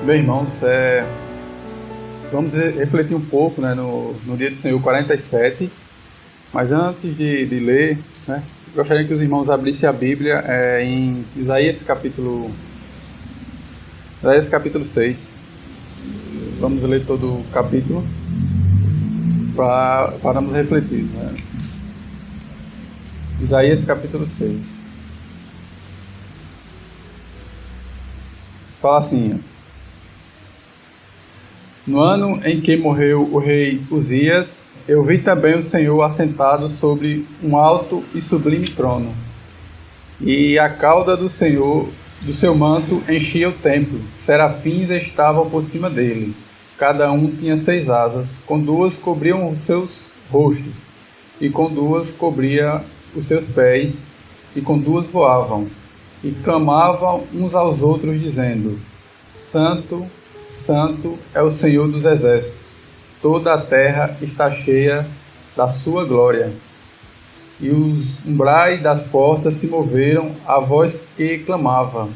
Bem, irmãos, vamos refletir um pouco, né, no dia do Senhor 47, mas antes de ler, né, gostaria que os irmãos abrissem a Bíblia em Isaías capítulo 6. Vamos ler todo o capítulo para nos refletir. Né? Isaías capítulo 6. Fala assim: no ano em que morreu o rei Uzias, eu vi também o Senhor assentado sobre um alto e sublime trono, e a cauda do Senhor, do seu manto, enchia o templo. Serafins estavam por cima dele. Cada um tinha 6 asas, com 2 cobriam os seus rostos, e com 2 cobria os seus pés, e com 2 voavam, e clamavam uns aos outros, dizendo: Santo, Santo é o Senhor dos exércitos, toda a terra está cheia da sua glória. E os umbrais das portas se moveram à voz que clamava,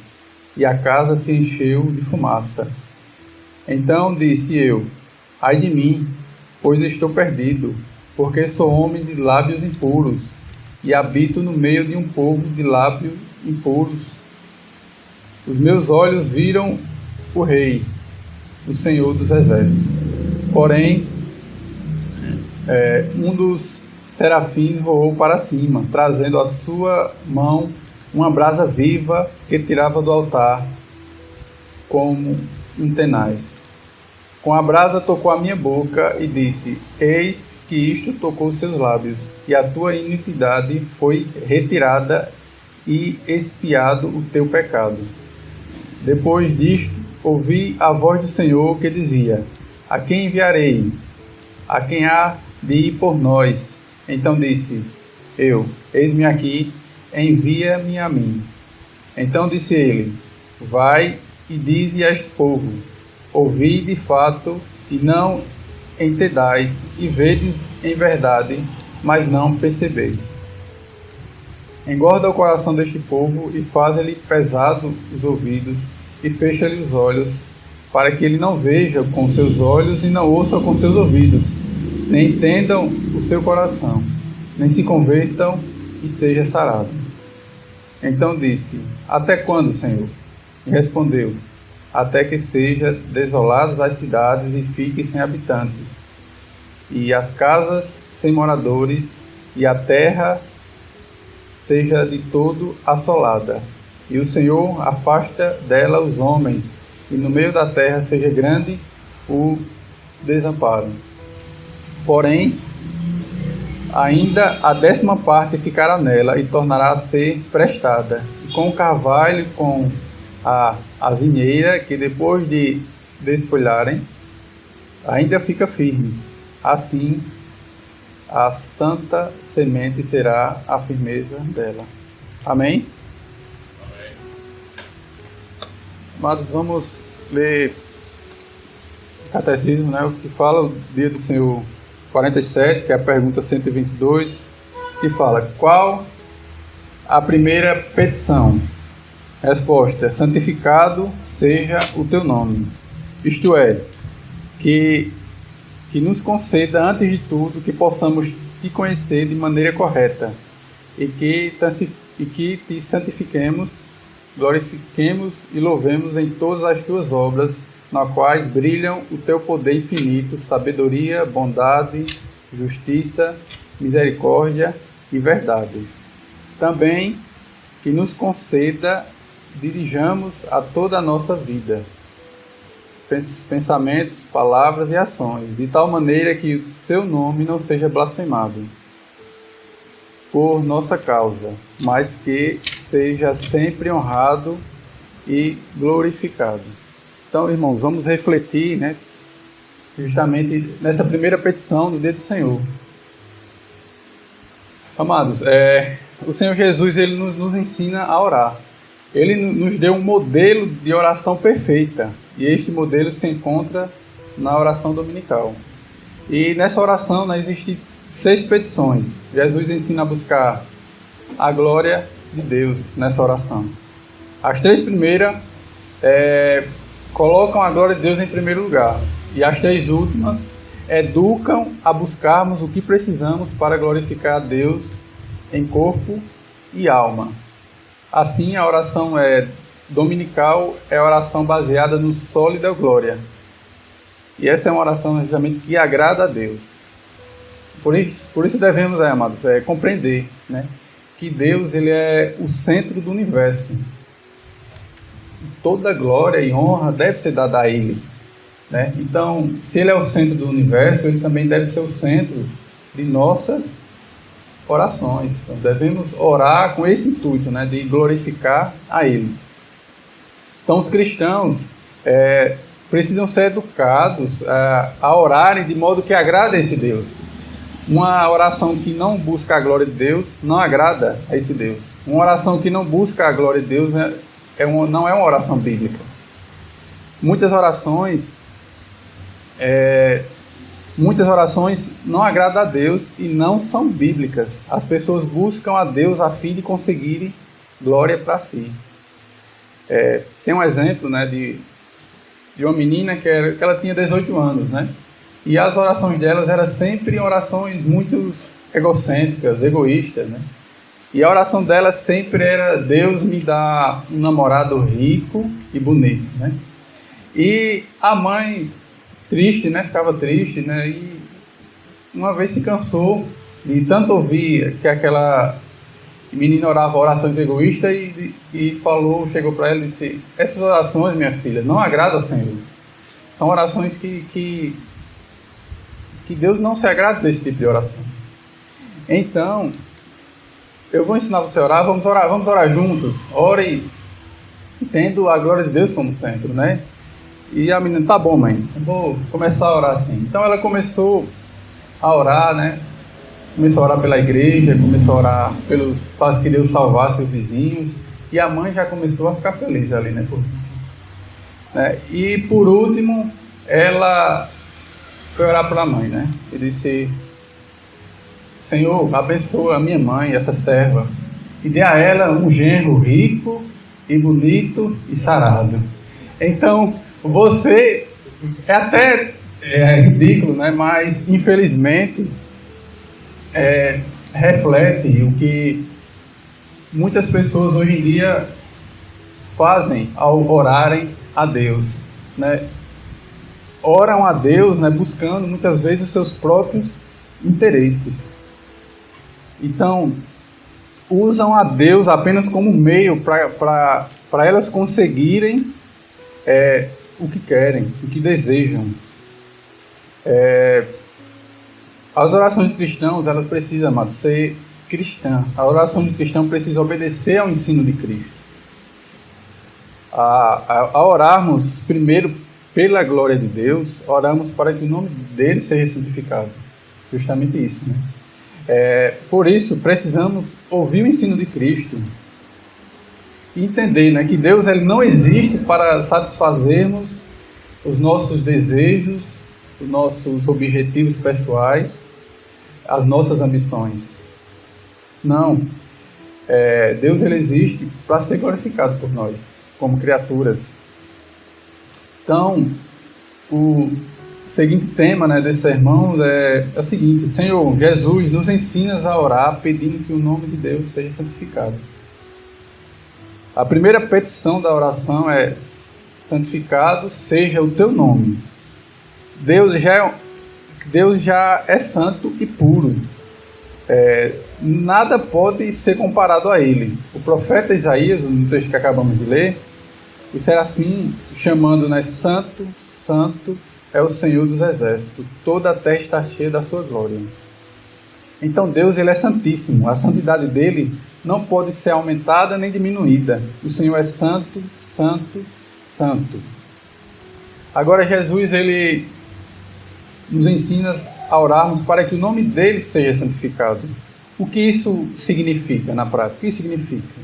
e a casa se encheu de fumaça. Então disse eu: ai de mim, pois estou perdido, porque sou homem de lábios impuros, e habito no meio de um povo de lábios impuros. Os meus olhos viram o Rei, o Senhor dos exércitos. Porém, um dos serafins voou para cima, trazendo à sua mão uma brasa viva que tirava do altar como um tenaz. Com a brasa tocou a minha boca e disse: eis que isto tocou os seus lábios, e a tua iniquidade foi retirada e expiado o teu pecado. Depois disto, ouvi a voz do Senhor que dizia: a quem enviarei? A quem há de ir por nós? Então disse eu: eis-me aqui, envia-me a mim. Então disse ele: vai e dize a este povo: ouvi de fato e não entendais, e vedes em verdade, mas não percebeis. Engorda o coração deste povo e faz-lhe pesado os ouvidos e fecha-lhe os olhos, para que ele não veja com seus olhos e não ouça com seus ouvidos, nem entendam o seu coração, nem se convertam e seja sarado. Então disse: até quando, Senhor? E respondeu: até que sejam desoladas as cidades e fiquem sem habitantes, e as casas sem moradores, e a terra seja de todo assolada, e o Senhor afasta dela os homens, e no meio da terra seja grande o desamparo. Porém, ainda a 10ª parte ficará nela, e tornará a ser prestada, e com o carvalho, com a azinheira, que depois de desfolharem, ainda fica firmes. Assim, a santa semente será a firmeza dela. Amém? Amém. Amados, vamos ler o Catecismo, né, o que fala o dia do Senhor 47, que é a pergunta 122, que fala: qual a primeira petição? Resposta: santificado seja o teu nome. Isto é, que nos conceda, antes de tudo, que possamos te conhecer de maneira correta, e que te santifiquemos, glorifiquemos e louvemos em todas as tuas obras, nas quais brilham o teu poder infinito, sabedoria, bondade, justiça, misericórdia e verdade. Também que nos conceda dirijamos a toda a nossa vida, pensamentos, palavras e ações, de tal maneira que o seu nome não seja blasfemado por nossa causa, mas que seja sempre honrado e glorificado. Então, irmãos, vamos refletir, né, justamente nessa primeira petição do dia do Senhor. Amados, o Senhor Jesus, ele nos ensina a orar. Ele nos deu um modelo de oração perfeita, e este modelo se encontra na oração dominical. E nessa oração, né, existem 6 petições. Jesus ensina a buscar a glória de Deus nessa oração. As 3 primeiras colocam a glória de Deus em primeiro lugar. E as 3 últimas educam a buscarmos o que precisamos para glorificar a Deus em corpo e alma. Assim, a oração dominical é a oração baseada no solo e da glória. E essa é uma oração justamente que agrada a Deus. Por isso devemos, amados, compreender, né, que Deus ele é o centro do universo. E toda glória e honra deve ser dada a Ele, né? Então, se Ele é o centro do universo, Ele também deve ser o centro de nossas orações. Então, devemos orar com esse intuito, né, de glorificar a Ele. Então, os cristãos precisam ser educados a orarem de modo que agrade a esse Deus. Uma oração que não busca a glória de Deus não agrada a esse Deus. Uma oração que não busca a glória de Deus não é uma oração bíblica. Muitas orações não agradam a Deus e não são bíblicas. As pessoas buscam a Deus a fim de conseguirem glória para si. Tem um exemplo, né, de uma menina que ela tinha 18 anos, né? E as orações delas eram sempre orações muito egocêntricas, egoístas, né? E a oração dela sempre era: Deus me dá um namorado rico e bonito, né? E a mãe, triste, né? Ficava triste, né? E uma vez se cansou de tanto ouvir que aquela menina orava orações egoístas e chegou para ela e disse: essas orações, minha filha, não agradam ao Senhor. São orações que Deus não se agrada desse tipo de oração. Então, eu vou ensinar você a orar, vamos orar juntos. Ore tendo a glória de Deus como centro, né? E a menina: tá bom, mãe, eu vou começar a orar assim. Então ela começou a orar, né? Começou a orar pela igreja, começou a orar para que Deus salvasse os vizinhos. E a mãe já começou a ficar feliz ali, né? E por último, ela foi orar para a mãe, né? E disse: Senhor, abençoa a minha mãe, essa serva, e dê a ela um genro rico e bonito e sarado. Então, você até ridículo, né? Mas infelizmente reflete o que muitas pessoas hoje em dia fazem ao orarem a Deus, né? Oram a Deus, né, buscando muitas vezes os seus próprios interesses. Então, usam a Deus apenas como meio para elas conseguirem o que querem, o que desejam. As orações de cristãos, elas precisam, amado, ser cristã. A oração de cristão precisa obedecer ao ensino de Cristo. A orarmos primeiro pela glória de Deus, oramos para que o nome dele seja santificado. Justamente isso, né? Por isso, precisamos ouvir o ensino de Cristo e entender, né, que Deus ele não existe para satisfazermos os nossos desejos, os nossos objetivos pessoais, as nossas ambições. Não. Deus ele existe para ser glorificado por nós, como criaturas. Então, o seguinte tema, né, desse sermão é o seguinte: Senhor, Jesus, nos ensinas a orar pedindo que o nome de Deus seja santificado. A primeira petição da oração é: santificado seja o teu nome. Deus já é santo e puro. Nada pode ser comparado a ele. O profeta Isaías, no texto que acabamos de ler, os serafins chamando, né, santo, santo é o Senhor dos exércitos, toda a terra está cheia da sua glória. Então Deus ele é santíssimo, a santidade dele não pode ser aumentada nem diminuída. O Senhor é santo, santo, santo. Agora Jesus ele nos ensina a orarmos para que o nome dele seja santificado. O que isso significa na prática? O que significa?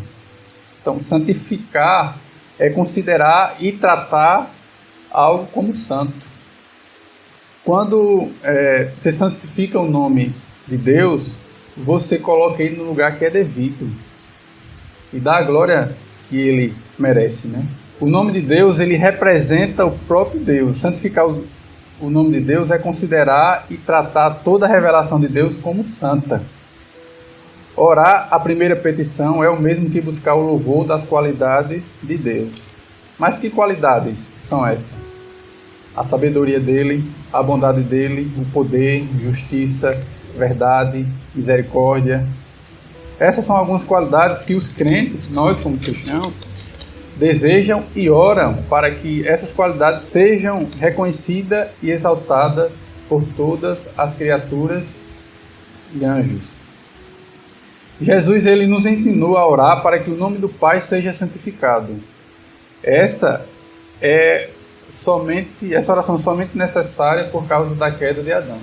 Então, santificar é considerar e tratar algo como santo. Quando você santifica o nome de Deus, você coloca ele no lugar que é devido e dá a glória que ele merece, né? O nome de Deus, ele representa o próprio Deus. Santificar o nome de Deus é considerar e tratar toda a revelação de Deus como santa. Orar a primeira petição é o mesmo que buscar o louvor das qualidades de Deus. Mas que qualidades são essas? A sabedoria dele, a bondade dele, o poder, justiça, verdade, misericórdia. Essas são algumas qualidades que os crentes, nós como cristãos, desejam e oram para que essas qualidades sejam reconhecidas e exaltadas por todas as criaturas e anjos. Jesus, ele nos ensinou a orar para que o nome do Pai seja santificado. Essa oração é somente necessária por causa da queda de Adão.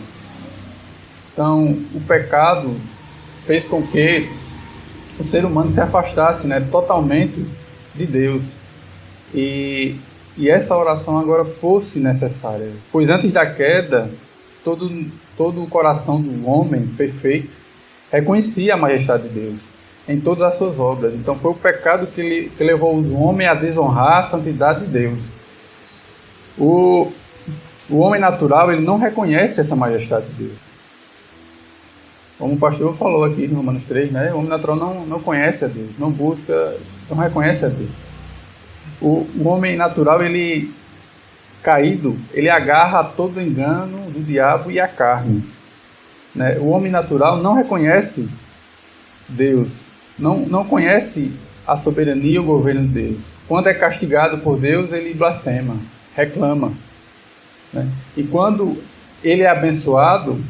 Então, o pecado fez com que o ser humano se afastasse, totalmente de Deus. E essa oração agora fosse necessária. Pois antes da queda, todo o coração do homem perfeito reconhecia a majestade de Deus em todas as suas obras. Então foi o pecado que levou o homem a desonrar a santidade de Deus. O homem natural, ele não reconhece essa majestade de Deus. Como o pastor falou aqui no Romanos 3, o homem natural não conhece a Deus, não busca, não reconhece a Deus. O homem natural, ele caído, ele agarra a todo engano do diabo e a carne. O homem natural não reconhece Deus, não conhece a soberania e o governo de Deus. Quando é castigado por Deus, ele blasfema, reclama. E quando ele é abençoado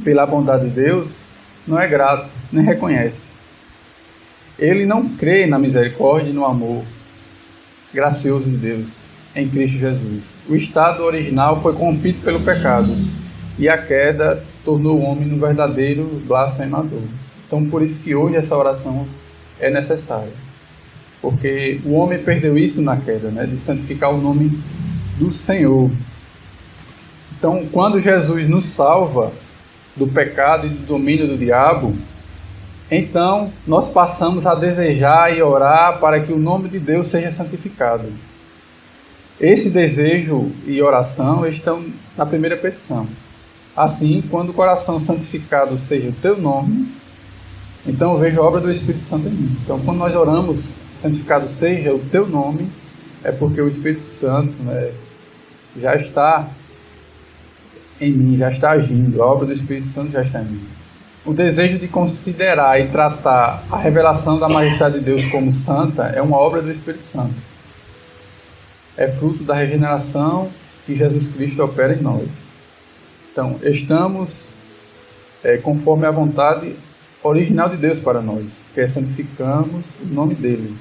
pela bondade de Deus, não é grato, nem reconhece. Ele não crê na misericórdia e no amor gracioso de Deus em Cristo Jesus. O estado original foi corrompido pelo pecado e a queda tornou o homem um verdadeiro blasfemador. Então, por isso que hoje essa oração é necessária. Porque o homem perdeu isso na queda, de santificar o nome do Senhor. Então, quando Jesus nos salva do pecado e do domínio do diabo, então nós passamos a desejar e orar para que o nome de Deus seja santificado. Esse desejo e oração estão na primeira petição. Assim, quando o coração santificado seja o teu nome, então eu vejo a obra do Espírito Santo em mim. Então, quando nós oramos, santificado seja o teu nome, é porque o Espírito Santo já está em mim, já está agindo. A obra do Espírito Santo já está em mim. O desejo de considerar e tratar a revelação da majestade de Deus como santa é uma obra do Espírito Santo. É fruto da regeneração que Jesus Cristo opera em nós. Então, estamos conforme a vontade original de Deus para nós, que é santificamos o nome dele.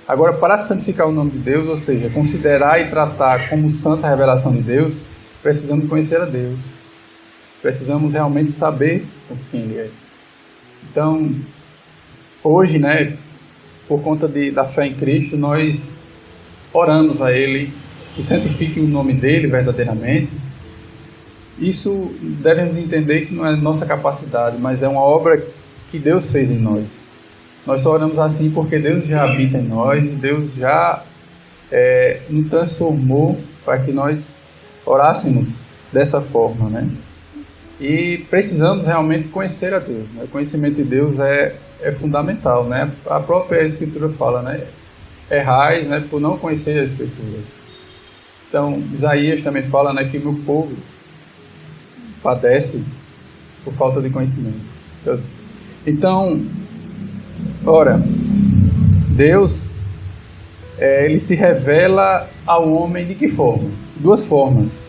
Agora, para santificar o nome de Deus, ou seja, considerar e tratar como santa a revelação de Deus, precisamos conhecer a Deus. Precisamos realmente saber quem Ele é. Então, hoje, por conta da fé em Cristo, nós oramos a Ele que santifique o nome dEle verdadeiramente. Isso devemos entender que não é nossa capacidade, mas é uma obra que Deus fez em nós. Nós só oramos assim porque Deus já habita em nós, Deus já nos transformou para que nós orássemos dessa forma, E precisamos realmente conhecer a Deus. O conhecimento de Deus é fundamental, A própria Escritura fala, errais, por não conhecer as Escrituras. Então, Isaías também fala, que o meu povo padece por falta de conhecimento. Então, ora, Deus, ele se revela ao homem de que forma? Duas formas.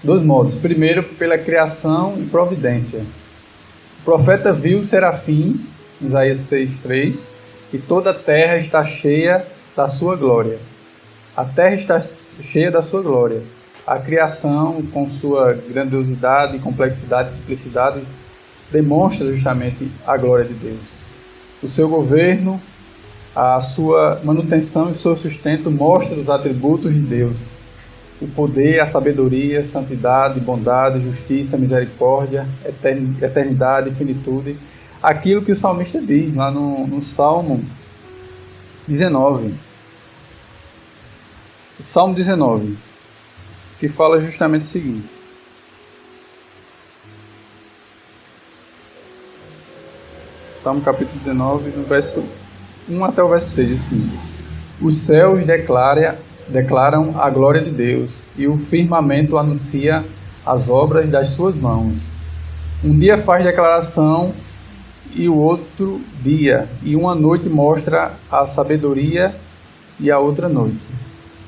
Dois modos. Primeiro, pela criação e providência. O profeta viu serafins, Isaías 6:3, e toda a terra está cheia da sua glória. A terra está cheia da sua glória. A criação, com sua grandiosidade, complexidade e simplicidade, demonstra justamente a glória de Deus. O seu governo, a sua manutenção e o seu sustento mostram os atributos de Deus. O poder, a sabedoria, santidade, bondade, justiça, misericórdia, eternidade, finitude. Aquilo que o salmista diz lá no Salmo 19. Salmo 19, que fala justamente o seguinte. Salmo capítulo 19, no verso 1 até o verso 6, assim. Os céus declaram a glória de Deus, e o firmamento anuncia as obras das suas mãos. Um dia faz declaração e o outro dia, e uma noite mostra a sabedoria e a outra noite.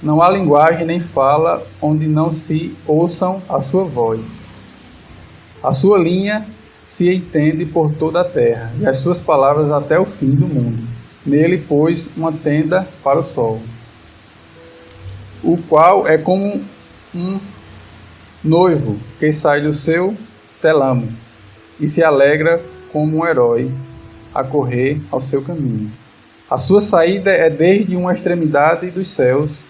Não há linguagem nem fala onde não se ouçam a sua voz. A sua linha se entende por toda a terra, e as suas palavras até o fim do mundo. Nele pôs uma tenda para o sol, o qual é como um noivo que sai do seu telamo e se alegra como um herói a correr ao seu caminho. A sua saída é desde uma extremidade dos céus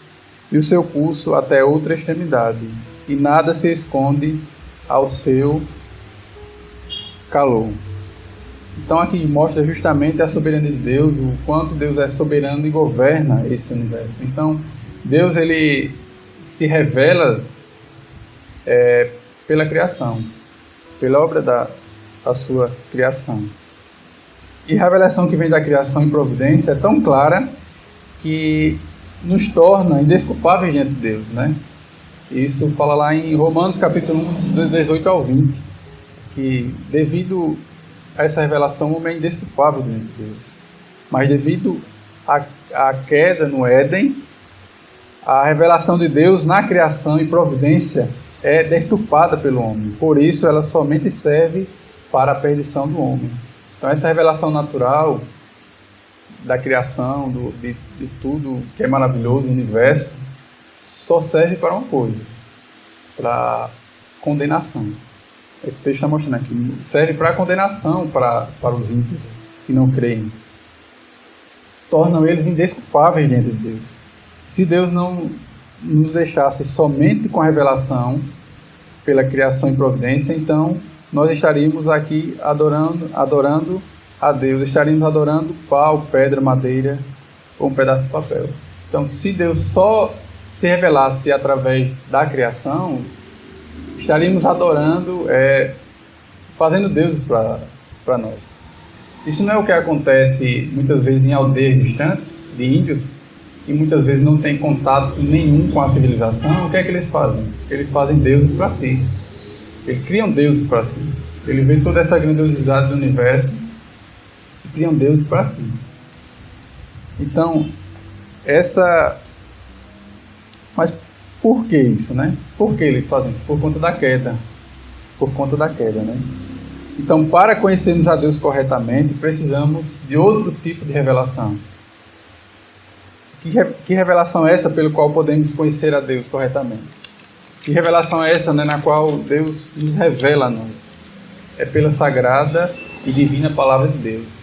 e o seu curso até outra extremidade, e nada se esconde ao seu calor. Então aqui mostra justamente a soberania de Deus, o quanto Deus é soberano e governa esse universo. Então Deus ele se revela pela criação, pela obra da sua criação. E a revelação que vem da criação em providência é tão clara que nos torna indesculpáveis diante de Deus, né? Isso fala lá em Romanos capítulo 1, 18 ao 20, que devido a essa revelação o homem é indesculpável diante de Deus. Mas devido à queda no Éden, a revelação de Deus na criação e providência é deturpada pelo homem. Por isso ela somente serve para a perdição do homem. Então essa revelação natural da criação, de tudo que é maravilhoso, o universo, só serve para uma coisa, para condenação. É o que o texto está mostrando aqui. Serve para condenação para os ímpios que não creem. Tornam eles indesculpáveis diante de Deus. Se Deus não nos deixasse somente com a revelação pela criação e providência, então nós estaríamos aqui adorando a Deus, estaríamos adorando pau, pedra, madeira ou um pedaço de papel. Então, se Deus só se revelasse através da criação, estaríamos adorando, fazendo deuses para nós. Isso não é o que acontece muitas vezes em aldeias distantes, de índios, que muitas vezes não tem contato nenhum com a civilização. O que é que eles fazem? Eles fazem deuses para si. Eles criam deuses para si. Eles veem toda essa grandiosidade do universo e criam deuses para si. Então, mas por que isso, né? Por que eles fazem isso? Por conta da queda. Por conta da queda, né? Então, para conhecermos a Deus corretamente, precisamos de outro tipo de revelação. Que revelação é essa pelo qual podemos conhecer a Deus corretamente? Que revelação é essa, né, na qual Deus nos revela a nós? É pela sagrada e divina palavra de Deus.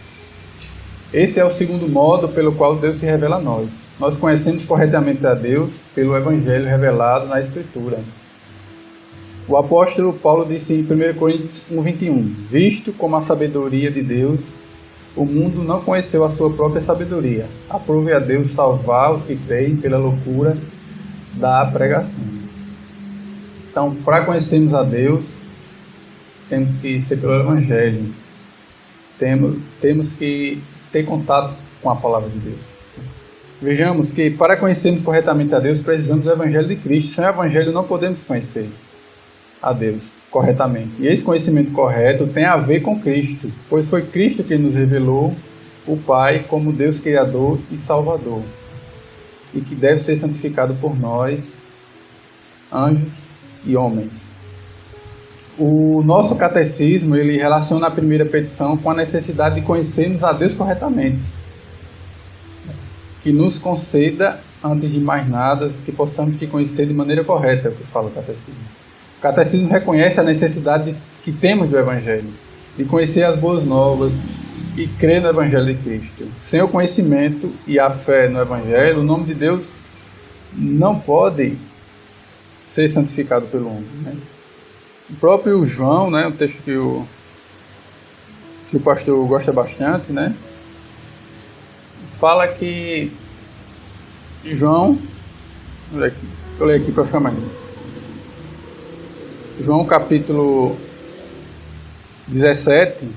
Esse é o segundo modo pelo qual Deus se revela a nós. Nós conhecemos corretamente a Deus pelo Evangelho revelado na Escritura. O apóstolo Paulo disse em 1 Coríntios 1:21, visto como a sabedoria de Deus, o mundo não conheceu a sua própria sabedoria. Aprove a Deus salvar os que creem pela loucura da pregação. Então, para conhecermos a Deus, temos que ser pelo Evangelho. Temos que ter contato com a palavra de Deus. Vejamos que para conhecermos corretamente a Deus, precisamos do Evangelho de Cristo. Sem o Evangelho não podemos conhecer a Deus corretamente. E esse conhecimento correto tem a ver com Cristo, pois foi Cristo que nos revelou o Pai como Deus Criador e Salvador, e que deve ser santificado por nós, anjos e homens. O nosso catecismo, ele relaciona a primeira petição com a necessidade de conhecermos a Deus corretamente, que nos conceda, antes de mais nada, que possamos te conhecer de maneira correta, é o que fala o catecismo. O catecismo reconhece a necessidade que temos do Evangelho, de conhecer as boas novas e crer no Evangelho de Cristo. Sem o conhecimento e a fé no Evangelho, o nome de Deus não pode ser santificado pelo homem, né? O próprio João, né, um texto que o pastor gosta bastante, né, fala que João Eu leio aqui para ficar mais. João capítulo 17,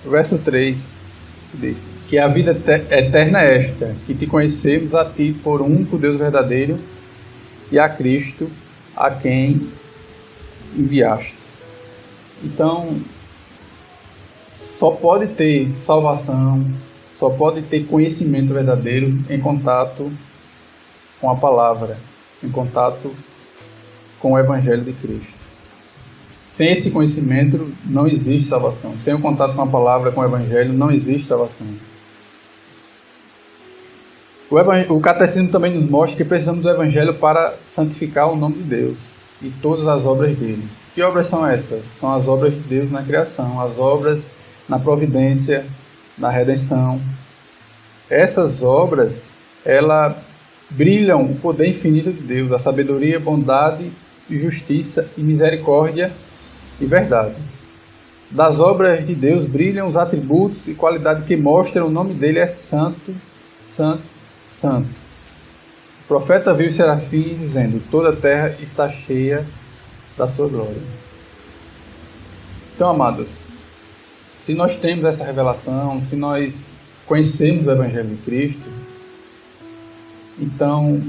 verso 3, diz que a vida eterna é esta, que te conhecemos a ti por um único Deus verdadeiro e a Cristo, a quem enviastes. Então, só pode ter salvação, só pode ter conhecimento verdadeiro em contato com a palavra, em contato com o Evangelho de Cristo. Sem esse conhecimento não existe salvação. Sem o contato com a palavra, com o Evangelho, não existe salvação. O Catecismo também nos mostra que precisamos do Evangelho para santificar o nome de Deus e todas as obras dele. Que obras são essas? São as obras de Deus na criação, as obras na providência, na redenção. Essas obras, elas brilham o poder infinito de Deus, a sabedoria, bondade, justiça e misericórdia e verdade. Das obras de Deus brilham os atributos e qualidades que mostram o nome dele é santo, santo, santo. O profeta viu os serafins dizendo: toda a terra está cheia da sua glória. Então, amados, se nós temos essa revelação, se nós conhecemos o Evangelho de Cristo, então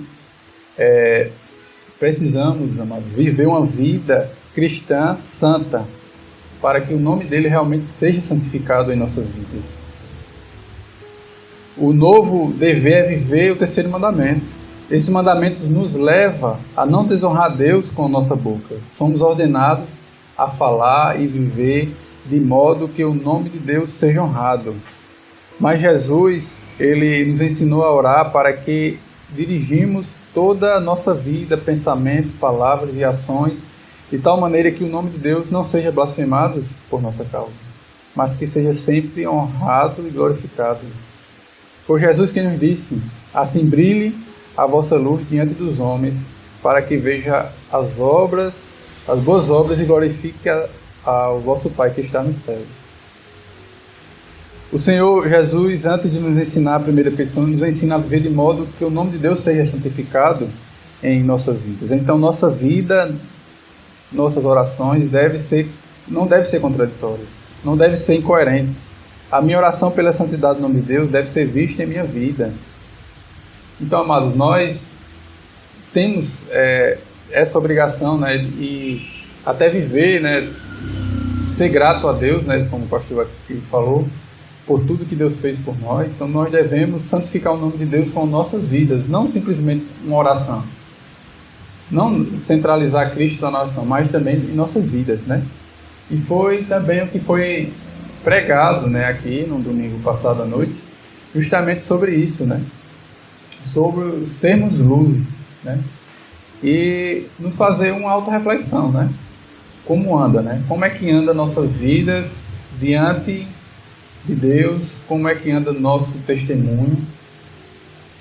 precisamos, amados, viver uma vida cristã santa, para que o nome dele realmente seja santificado em nossas vidas. O novo dever é viver o terceiro mandamento. Esse mandamento nos leva a não desonrar a Deus com a nossa boca. Somos ordenados a falar e viver de modo que o nome de Deus seja honrado. Mas Jesus, ele nos ensinou a orar para que dirigimos toda a nossa vida, pensamento, palavras e ações, de tal maneira que o nome de Deus não seja blasfemado por nossa causa, mas que seja sempre honrado e glorificado. Foi Jesus quem nos disse: assim brilhe a vossa luz diante dos homens, para que veja as boas obras e glorifique ao vosso Pai que está no céu. O Senhor Jesus, antes de nos ensinar a primeira petição, nos ensina a viver de modo que o nome de Deus seja santificado em nossas vidas. Então, nossa vida, nossas orações não devem ser contraditórias, não devem ser incoerentes. A minha oração pela santidade do nome de Deus deve ser vista em minha vida. Então, amados, nós temos essa obrigação, né, e até viver, né, ser grato a Deus, né, como o pastor aqui falou, por tudo que Deus fez por nós. Então nós devemos santificar o nome de Deus com nossas vidas, não simplesmente uma oração. Não centralizar Cristo só na oração, mas também em nossas vidas, né? E foi também o que foi pregado, né, aqui no domingo passado à noite, justamente sobre isso, né? Sobre sermos luzes, né? E nos fazer uma autorreflexão, né? Como anda, né? Como é que anda nossas vidas diante de Deus? Como é que anda nosso testemunho?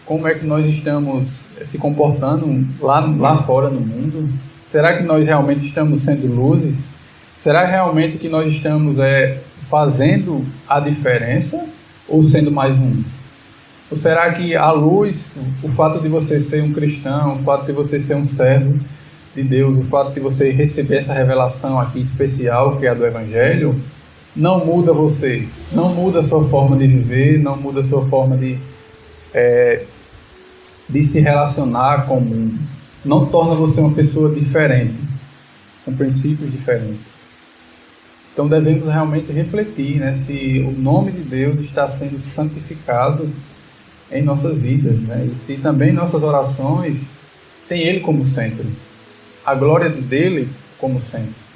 Como é que nós estamos se comportando lá fora no mundo? Será que nós realmente estamos sendo luzes? Será realmente que nós estamos fazendo a diferença ou sendo mais um? Ou será que a luz, o fato de você ser um cristão, o fato de você ser um servo de Deus, o fato de você receber essa revelação aqui especial, que é a do Evangelho, não muda você, não muda a sua forma de viver, não muda a sua forma de se relacionar com o mundo, não torna você uma pessoa diferente, com princípios diferentes. Então devemos realmente refletir, né, se o nome de Deus está sendo santificado em nossas vidas, né, e se também nossas orações têm Ele como centro, a glória dele como centro.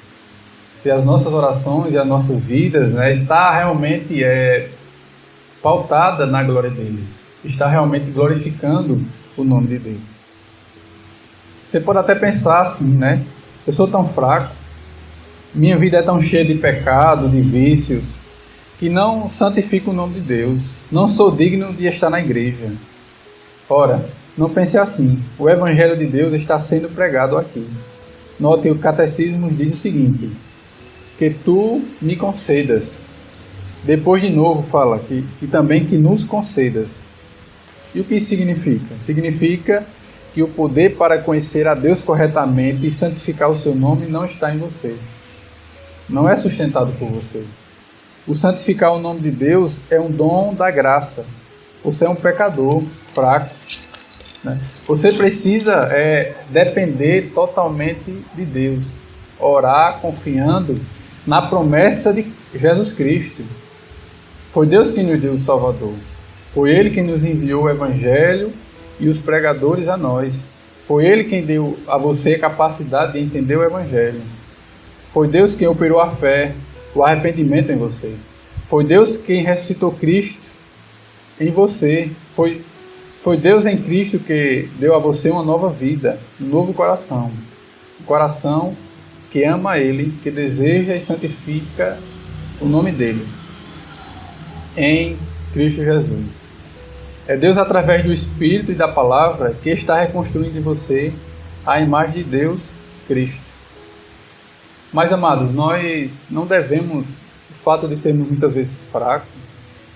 Se as nossas orações e as nossas vidas, né, está realmente pautada na glória dele, está realmente glorificando o nome de Deus. Você pode até pensar assim, né? Eu sou tão fraco, minha vida é tão cheia de pecado, de vícios, que não santifico o nome de Deus, não sou digno de estar na igreja. Ora, não pense assim, o Evangelho de Deus está sendo pregado aqui. Note, o Catecismo diz o seguinte: que tu me concedas. Depois de novo fala que também que nos concedas. E o que isso significa? Significa que o poder para conhecer a Deus corretamente e santificar o seu nome não está em você. Não é sustentado por você. O santificar o nome de Deus é um dom da graça. Você é um pecador fraco, né? Você precisa depender totalmente de Deus. Orar confiando na promessa de Jesus Cristo. Foi Deus quem nos deu o Salvador. Foi Ele quem nos enviou o Evangelho e os pregadores a nós. Foi Ele quem deu a você a capacidade de entender o Evangelho. Foi Deus quem operou a fé, o arrependimento em você. Foi Deus quem ressuscitou Cristo em você. Foi Deus em Cristo que deu a você uma nova vida, um novo coração. Um coração que ama Ele, que deseja e santifica o nome dEle. Em Cristo Jesus. É Deus, através do Espírito e da Palavra, que está reconstruindo em você a imagem de Deus, Cristo. Mas, amados, nós não devemos, o fato de sermos muitas vezes fracos,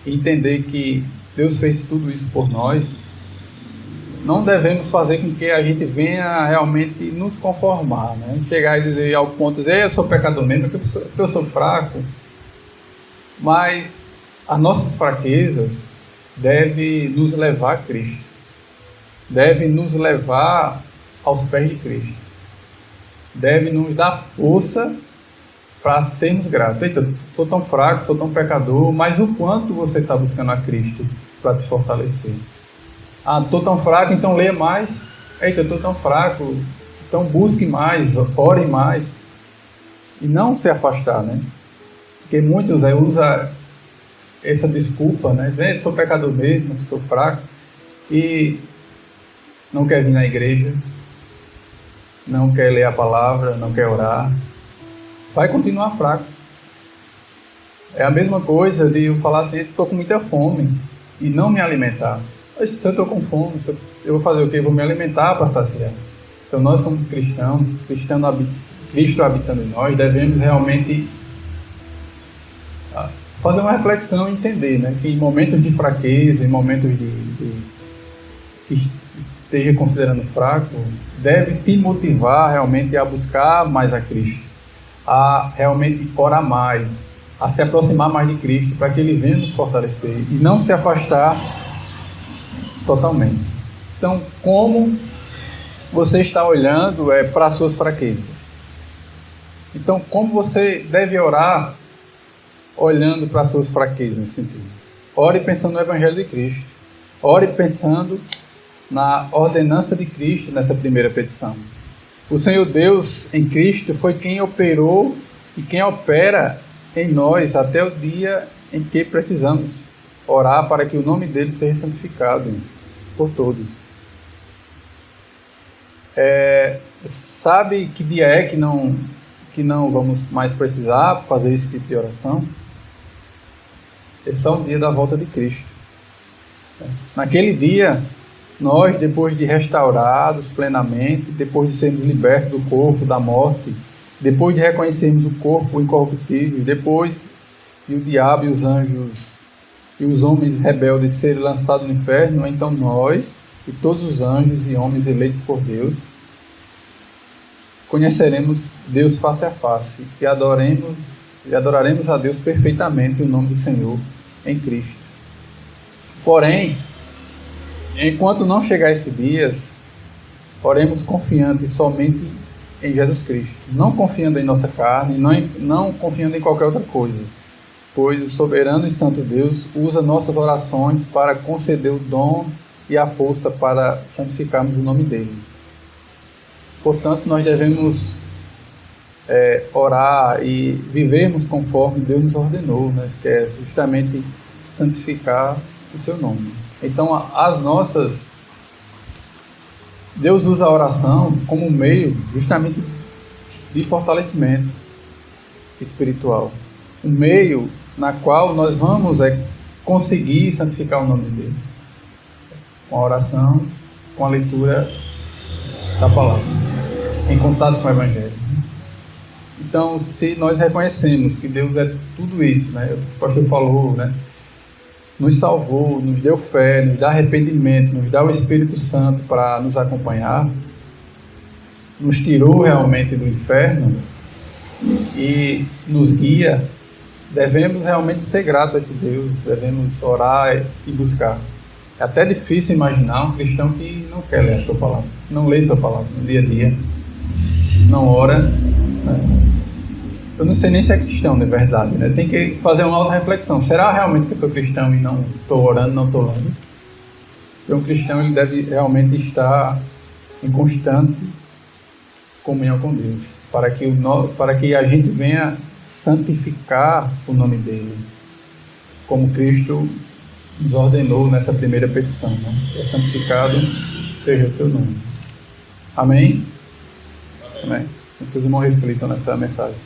e entender que Deus fez tudo isso por nós, não devemos fazer com que a gente venha realmente nos conformar, né? Chegar e dizer ao ponto de dizer, eu sou pecador mesmo, porque eu sou fraco. Mas as nossas fraquezas devem nos levar a Cristo. Devem nos levar aos pés de Cristo. Devem nos dar força para sermos gratos. Eita, sou tão fraco, sou tão pecador, mas o quanto você está buscando a Cristo para te fortalecer? Ah, estou tão fraco, então leia mais. Eita, estou tão fraco, então busque mais, ore mais. E não se afastar, né? Porque muitos usam essa desculpa, né? Gente, sou pecador mesmo, sou fraco. E não quer vir na igreja, não quer ler a palavra, não quer orar. Vai continuar fraco. É a mesma coisa de eu falar assim, estou com muita fome e não me alimentar. Mas se eu estou com fome, eu vou fazer o quê? Eu vou me alimentar para saciar. Então nós somos cristãos, Cristo habitando em nós, devemos realmente fazer uma reflexão e entender, né, que em momentos de fraqueza, em momentos que esteja considerando fraco, deve te motivar realmente a buscar mais a Cristo, a realmente orar mais, a se aproximar mais de Cristo, para que Ele venha nos fortalecer e não se afastar totalmente. Então, como você está olhando para as suas fraquezas? Então, como você deve orar olhando para as suas fraquezas nesse sentido? Ore pensando no Evangelho de Cristo. Ore pensando na ordenança de Cristo nessa primeira petição. O Senhor Deus em Cristo foi quem operou e quem opera em nós até o dia em que precisamos orar para que o nome dele seja santificado por todos. Sabe que dia é que não vamos mais precisar fazer esse tipo de oração? Esse é o dia da volta de Cristo. Naquele dia, nós, depois de restaurados plenamente, depois de sermos libertos do corpo, da morte, depois de reconhecermos o corpo incorruptível, depois de o diabo e os anjos e os homens rebeldes serem lançados no inferno, então nós e todos os anjos e homens eleitos por Deus conheceremos Deus face a face e adoraremos a Deus perfeitamente em nome do Senhor em Cristo. Porém, enquanto não chegar esse dia, oremos confiantes somente em Jesus Cristo, não confiando em nossa carne, não confiando em qualquer outra coisa, pois o soberano e santo Deus usa nossas orações para conceder o dom e a força para santificarmos o nome dele. Portanto, nós devemos orar e vivermos conforme Deus nos ordenou, né? Que é justamente santificar o seu nome. Então, Deus usa a oração como um meio justamente de fortalecimento espiritual. Um meio na qual nós vamos conseguir santificar o nome de Deus. Com a oração, com a leitura da palavra, em contato com o Evangelho. Então, se nós reconhecemos que Deus é tudo isso, né? O pastor falou, né? nos salvou, nos deu fé, nos dá arrependimento, nos dá o Espírito Santo para nos acompanhar, nos tirou realmente do inferno e nos guia, devemos realmente ser gratos a esse Deus, devemos orar e buscar. É até difícil imaginar um cristão que não quer ler a sua palavra, não lê a sua palavra no dia a dia, não ora, né? Eu não sei nem se é cristão de verdade, né? Tem que fazer uma auto-reflexão. Será realmente que eu sou cristão e não estou orando, não estou lendo? Porque um cristão ele deve realmente estar em constante comunhão com Deus, para que a gente venha santificar o nome dele, como Cristo nos ordenou nessa primeira petição, né? É santificado seja o teu nome. Amém? Amém. Que os irmãos reflitam nessa mensagem.